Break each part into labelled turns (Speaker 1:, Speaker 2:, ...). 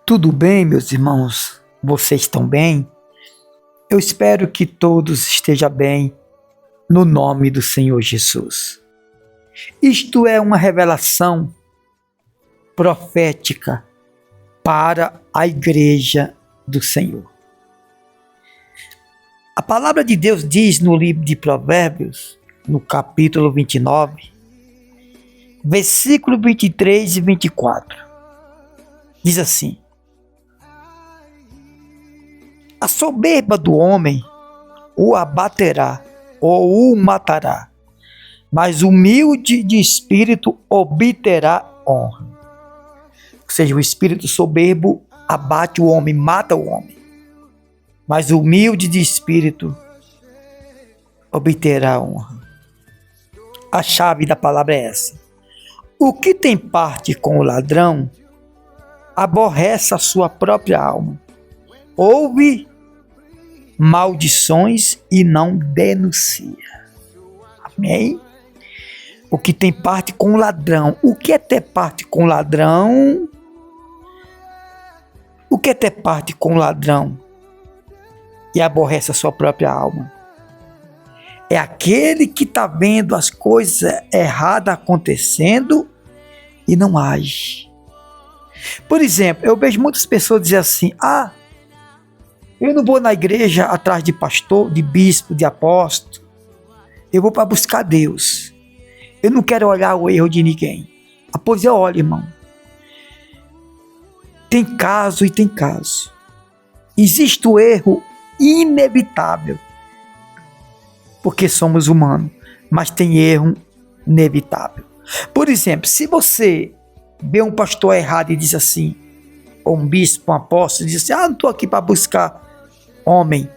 Speaker 1: Tudo bem, meus irmãos? Vocês estão bem? Eu espero que todos estejam bem, no nome do Senhor Jesus. Isto é uma revelação profética para a igreja do Senhor. A palavra de Deus diz no livro de Provérbios, no capítulo 29, versículo 23 e 24. Diz assim: a soberba do homem o abaterá ou o matará, mas o humilde de espírito obterá honra. Ou seja, o espírito soberbo abate o homem, mata o homem, mas o humilde de espírito obterá honra. A chave da palavra é essa: o que tem parte com o ladrão aborrece a sua própria alma. Ouve maldições e não denuncia. Amém? O que tem parte com o ladrão. O que é ter parte com o ladrão? O que é ter parte com o ladrão e aborrece a sua própria alma? É aquele que está vendo as coisas erradas acontecendo e não age. Por exemplo, eu vejo muitas pessoas dizer assim: eu não vou na igreja atrás de pastor, de bispo, de apóstolo. Eu vou para buscar Deus. Eu não quero olhar o erro de ninguém. Pois eu olho, irmão. Tem caso e tem caso. Existe o erro inevitável, porque somos humanos, mas tem erro inevitável. Por exemplo, se você vê um pastor errado e diz assim, ou um bispo, um apóstolo, diz assim: não estou aqui para buscar homem.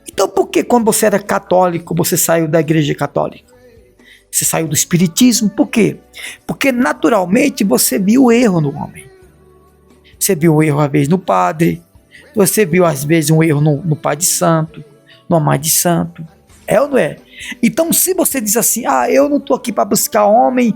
Speaker 1: Então por que quando você era católico, você saiu da igreja católica? Você saiu do espiritismo? Por quê? Porque naturalmente você viu o erro no homem. Você viu o erro às vezes no padre, você viu às vezes um erro no pai de santo, numa mãe de santo. É ou não é? Então se você diz assim: eu não estou aqui para buscar homem,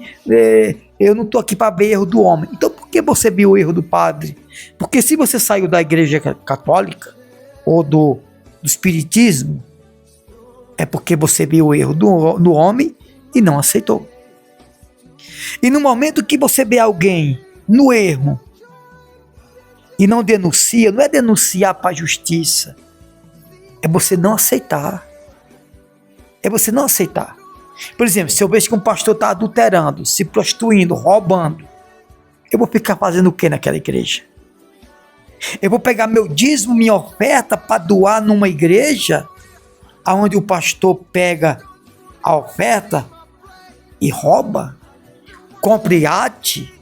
Speaker 1: eu não estou aqui para ver erro do homem. Então por que você viu o erro do padre? Porque se você saiu da igreja católica ou do espiritismo, é porque você viu o erro do homem e não aceitou. E no momento que você vê alguém no erro e não denuncia, não é denunciar para a justiça, é você não aceitar. É você não aceitar. Por exemplo, se eu vejo que um pastor está adulterando, se prostituindo, roubando, eu vou ficar fazendo o que naquela igreja? Eu vou pegar meu dízimo, minha oferta para doar numa igreja onde o pastor pega a oferta e rouba, compra iate,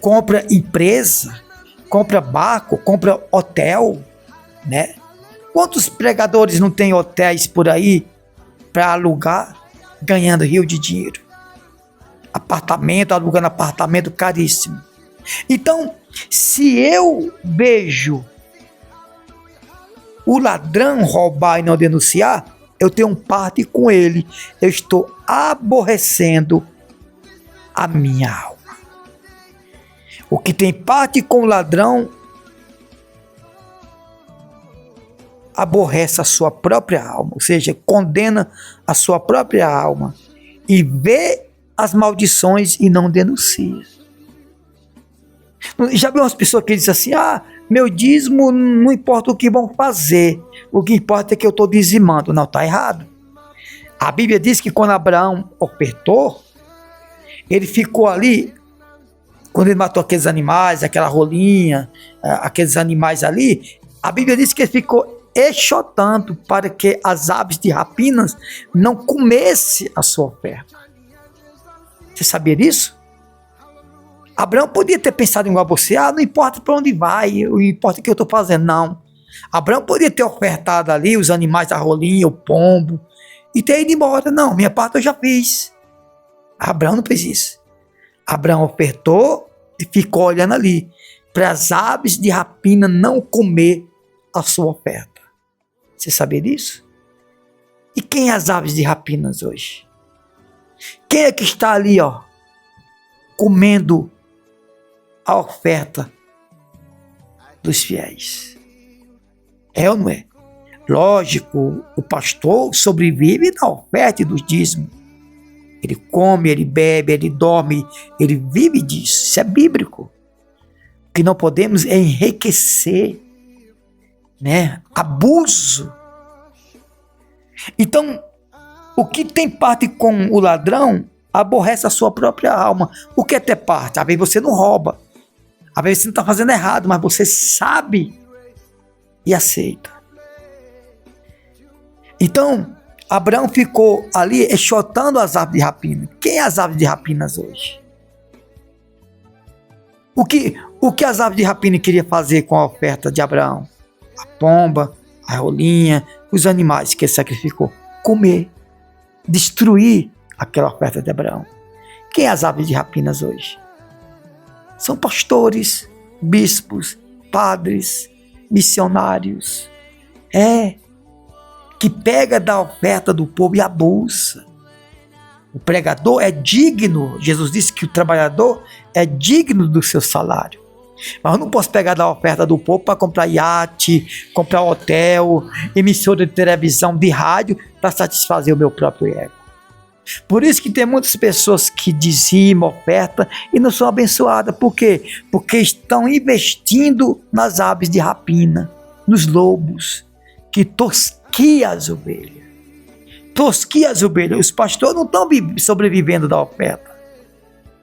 Speaker 1: compra empresa, compra barco, compra hotel, né? Quantos pregadores não tem hotéis por aí para alugar, ganhando rio de dinheiro? Alugando apartamento caríssimo. Então, se eu vejo o ladrão roubar e não denunciar, eu tenho parte com ele. Eu estou aborrecendo a minha alma. O que tem parte com o ladrão aborrece a sua própria alma, ou seja, condena a sua própria alma e vê as maldições e não denuncia. Já viu umas pessoas que dizem assim: meu dízimo não importa o que vão fazer, o que importa é que eu estou dizimando. Não, está errado. A Bíblia diz que quando Abraão ofertou, ele ficou ali, quando ele matou aqueles animais, aquela rolinha, aqueles animais ali, a Bíblia diz que ele ficou exotando para que as aves de rapinas não comessem a sua oferta. Você sabia disso? Abraão podia ter pensado igual a você: não importa para onde vai, o importa o que eu estou fazendo. Não. Abraão podia ter ofertado ali os animais, a rolinha, o pombo, e ter ido embora. Não, minha parte eu já fiz. Abraão não fez isso. Abraão ofertou e ficou olhando ali para as aves de rapina não comer a sua oferta. Você sabia disso? E quem é as aves de rapinas hoje? Quem é que está ali, comendo a oferta dos fiéis. É ou não é? Lógico, o pastor sobrevive da oferta e do dízimo. Ele come, ele bebe, ele dorme, ele vive disso. Isso é bíblico. O que não podemos é enriquecer, né? Abuso. Então, o que tem parte com o ladrão aborrece a sua própria alma. O que é ter parte? Às vezes você não rouba. Às vezes você não está fazendo errado, mas você sabe e aceita. Então, Abraão ficou ali enxotando as aves de rapina. Quem é as aves de rapinas hoje? O que as aves de rapina queriam fazer com a oferta de Abraão? A pomba, a rolinha, os animais que ele sacrificou. Comer, destruir aquela oferta de Abraão. Quem é as aves de rapinas hoje? São pastores, bispos, padres, missionários. Que pega da oferta do povo e abusa. O pregador é digno, Jesus disse que o trabalhador é digno do seu salário. Mas eu não posso pegar da oferta do povo para comprar iate, comprar hotel, emissora de televisão, de rádio, para satisfazer o meu próprio ego. Por isso que tem muitas pessoas que dizimam oferta e não são abençoadas. Por quê? Porque estão investindo nas aves de rapina, nos lobos, que tosquia as ovelhas. Tosquia as ovelhas. Os pastores não estão sobrevivendo da oferta.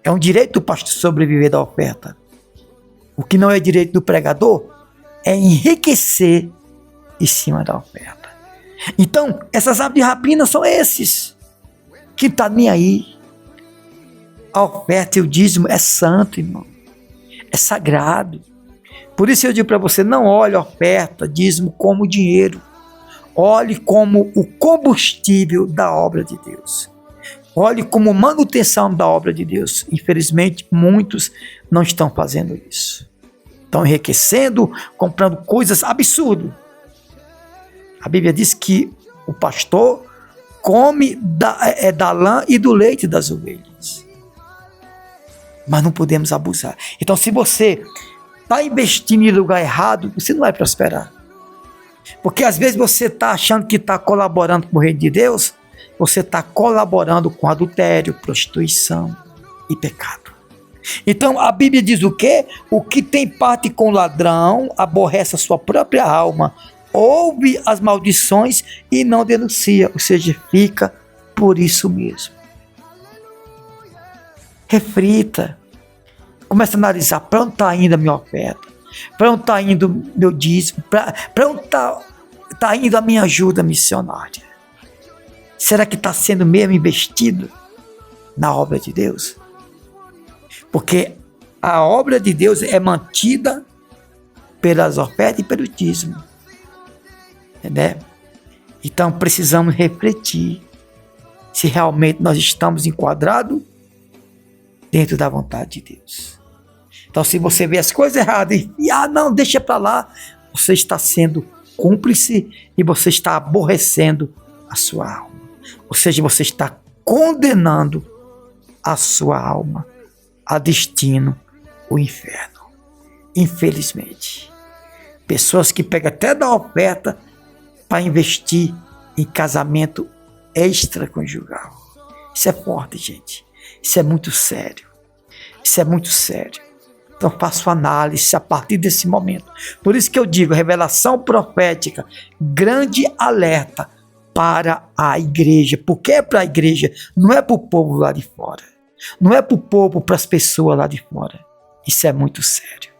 Speaker 1: É um direito do pastor sobreviver da oferta. O que não é direito do pregador é enriquecer em cima da oferta. Então, essas aves de rapina são esses que não estão nem aí. A oferta e o dízimo é santo, irmão. É sagrado. Por isso eu digo para você, não olhe a oferta, dízimo como dinheiro. Olhe como o combustível da obra de Deus. Olhe como manutenção da obra de Deus. Infelizmente, muitos não estão fazendo isso. Estão enriquecendo, comprando coisas absurdas. A Bíblia diz que o pastor come da lã e do leite das ovelhas. Mas não podemos abusar. Então, se você está investindo em lugar errado, você não vai prosperar. Porque às vezes você está achando que está colaborando com o reino de Deus, você está colaborando com adultério, prostituição e pecado. Então a Bíblia diz o quê? O que tem parte com o ladrão aborrece a sua própria alma, ouve as maldições e não denuncia, ou seja, fica por isso mesmo. Reflita, comece a analisar para onde está indo a minha oferta, para onde está indo o meu dízimo, para onde está indo a minha ajuda missionária. Será que está sendo mesmo investido na obra de Deus? Porque a obra de Deus é mantida pelas ofertas e pelo dízimo. Entendeu? Então precisamos refletir se realmente nós estamos enquadrados dentro da vontade de Deus. Então, se você vê as coisas erradas e não, deixa para lá, você está sendo cúmplice e você está aborrecendo a sua alma. Ou seja, você está condenando a sua alma a destino, o inferno. Infelizmente, pessoas que pegam até da oferta para investir em casamento extraconjugal. Isso é forte, gente. Isso é muito sério. Isso é muito sério. Então faço análise a partir desse momento. Por isso que eu digo, revelação profética, grande alerta para a igreja. Porque é para a igreja, não é para o povo lá de fora. Não é para o povo, para as pessoas lá de fora. Isso é muito sério.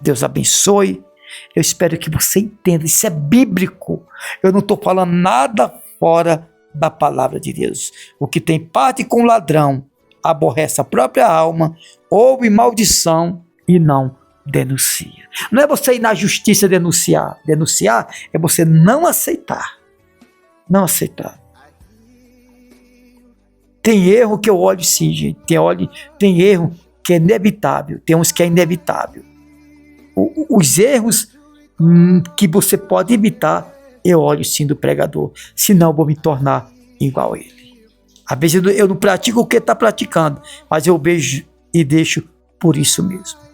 Speaker 1: Deus abençoe. Eu espero que você entenda. Isso é bíblico. Eu não estou falando nada fora da palavra de Deus. O que tem parte com o ladrão aborrece a própria alma, ouve maldição e não denuncia. Não é você ir na justiça denunciar. Denunciar é você não aceitar. Não aceitar. Tem erro que eu olho sim, gente. Tem erro que é inevitável. Tem uns que é inevitável. Os erros que você pode evitar, eu olho sim do pregador. Senão eu vou me tornar igual a ele. Às vezes eu não pratico o que está praticando, mas eu vejo e deixo por isso mesmo.